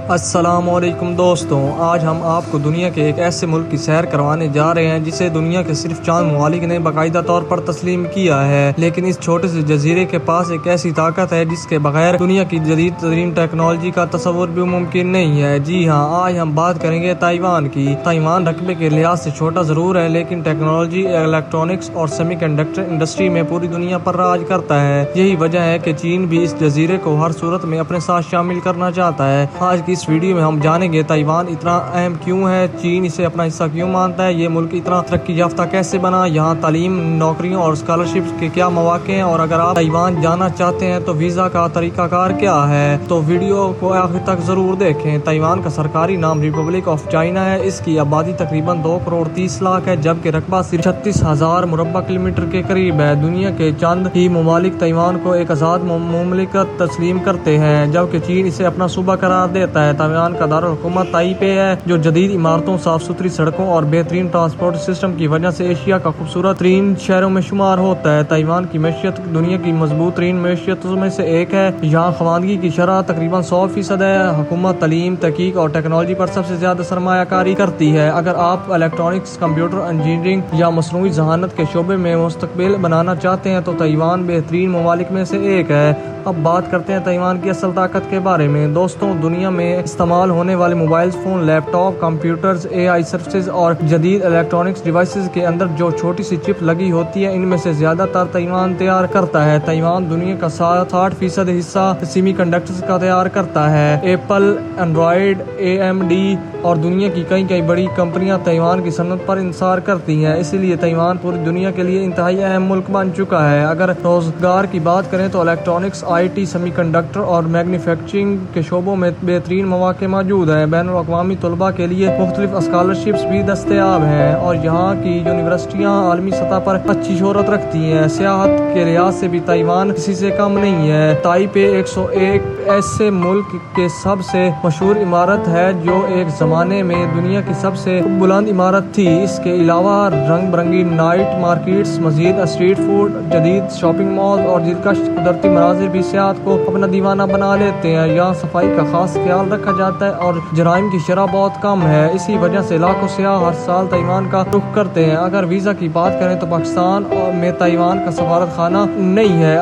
السلام علیکم دوستوں، آج ہم آپ کو دنیا کے ایک ایسے ملک کی سیر کروانے جا رہے ہیں جسے دنیا کے صرف چند ممالک نے باقاعدہ طور پر تسلیم کیا ہے، لیکن اس چھوٹے سے جزیرے کے پاس ایک ایسی طاقت ہے جس کے بغیر دنیا کی جدید ترین ٹیکنالوجی کا تصور بھی ممکن نہیں ہے۔ جی ہاں، آج ہم بات کریں گے تائیوان کی۔ تائیوان رقبے کے لحاظ سے چھوٹا ضرور ہے، لیکن ٹیکنالوجی، الیکٹرانکس اور سیمی کنڈکٹر انڈسٹری میں پوری دنیا پر راج کرتا ہے۔ یہی وجہ ہے کہ چین بھی اس جزیرے کو ہر صورت میں اپنے ساتھ شامل کرنا چاہتا ہے۔ آج کی اس ویڈیو میں ہم جانیں گے تائیوان اتنا اہم کیوں ہے، چین اسے اپنا حصہ کیوں مانتا ہے، یہ ملک اتنا ترقی یافتہ کیسے بنا، یہاں تعلیم، نوکریوں اور اسکالرشپس کے کیا مواقع ہیں، اور اگر آپ تائیوان جانا چاہتے ہیں تو ویزا کا طریقہ کار کیا ہے، تو ویڈیو کو آخر تک ضرور دیکھیں۔ تائیوان کا سرکاری نام ریپبلک آف چائنا ہے۔ اس کی آبادی تقریباً 2 کروڑ 30 لاکھ ہے، جبکہ رقبہ صرف 36,000 مربع کلومیٹر کے قریب ہے۔ دنیا کے چند ہی ممالک تائیوان کو ایک آزاد مملکت تسلیم کرتے ہیں، جبکہ چین اسے اپنا صوبہ قرار دیتا ہے۔ تائیوان کا دارالحکومت تائپے ہے، جو جدید عمارتوں، صاف ستھری سڑکوں اور بہترین ٹرانسپورٹ سسٹم کی وجہ سے ایشیا کا خوبصورت ترین شہروں میں شمار ہوتا ہے۔ تائیوان کی معیشت دنیا کی مضبوط ترین معیشتوں میں سے ایک ہے۔ یہاں خواندگی کی شرح تقریباً 100% ہے۔ حکومت تعلیم، تحقیق اور ٹیکنالوجی پر سب سے زیادہ سرمایہ کاری کرتی ہے۔ اگر آپ الیکٹرانکس، کمپیوٹر انجینئرنگ یا مصنوعی ذہانت کے شعبے میں مستقبل بنانا چاہتے ہیں تو تائیوان بہترین ممالک میں سے ایک ہے۔ اب بات کرتے ہیں تائیوان کی اصل طاقت کے بارے میں۔ دوستوں، دنیا میں استعمال ہونے والے موبائل فون، لیپ ٹاپ، کمپیوٹرز، AI سروسز اور جدید الیکٹرانکس ڈیوائسز کے اندر جو چھوٹی سی چپ لگی ہوتی ہے، ان میں سے زیادہ تر تائیوان تیار کرتا ہے۔ تائیوان دنیا کا 60% حصہ سیمی کنڈکٹرز کا تیار کرتا ہے۔ ایپل، اینڈرائیڈ، AMD اور دنیا کی کئی بڑی کمپنیاں تائیوان کی صنعت پر انحصار کرتی ہیں، اسی لیے تائیوان پوری دنیا کے لیے انتہائی اہم ملک بن چکا ہے۔ اگر روزگار کی بات کریں تو الیکٹرانکس، IT، سیمی کنڈکٹر اور مینوفیکچرنگ کے شعبوں میں بہترین مواقع موجود ہیں۔ بین الاقوامی طلباء کے لیے مختلف اسکالرشپس بھی دستیاب ہیں اور یہاں کی یونیورسٹیاں عالمی سطح پر اچھی شہرت رکھتی ہیں۔ سیاحت کے لحاظ سے بھی تائیوان کسی سے کم نہیں ہے۔ تائپے 101 ایسے ملک کے سب سے مشہور عمارت ہے جو ایک زمانے میں دنیا کی سب سے بلند عمارت تھی۔ اس کے علاوہ رنگ برنگی نائٹ مارکیٹس، مزید اسٹریٹ فوڈ، جدید شاپنگ مال اور دلکش قدرتی مناظر بھی سیاحت کو اپنا دیوانہ بنا لیتے ہیں۔ یہاں صفائی کا خاص خیال رکھا جاتا ہے اور جرائم کی شرح بہت کم ہے، اسی وجہ سے لاکھوں سیاح ہر سال تائیوان کا رخ کرتے ہیں۔ اگر ویزا کی بات کریں تو پاکستان میں تائیوان کا سفارت خانہ نہیں ہے۔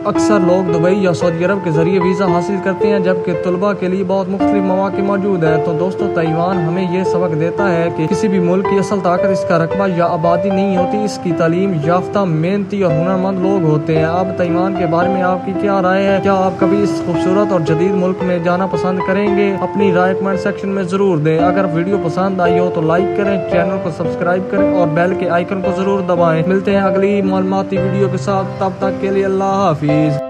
اکثر لوگ دبئی یا سعودی عرب کے ذریعے ویزا حاصل کرتے ہیں، جبکہ طلباء کے لیے بہت مختلف مواقع موجود ہیں۔ تو دوستو، تائیوان ہمیں یہ سبق دیتا ہے کہ کسی بھی ملک کی اصل طاقت اس کا رقبہ یا آبادی نہیں ہوتی، اس کی تعلیم یافتہ، محنتی اور ہنرمند لوگ ہوتے ہیں۔ اب تائیوان کے بارے میں آپ کی کیا رائے ہے؟ کیا آپ کبھی اس خوبصورت اور جدید ملک میں جانا پسند کریں گے؟ اپنی رائے کمنٹ سیکشن میں ضرور دیں۔ اگر ویڈیو پسند آئی ہو تو لائک کریں، چینل کو سبسکرائب کریں اور بیل کے آئیکن کو ضرور دبائیں۔ ملتے ہیں اگلی معلوماتی ویڈیو کے ساتھ، تب تک کے لیے اللہ حافظ۔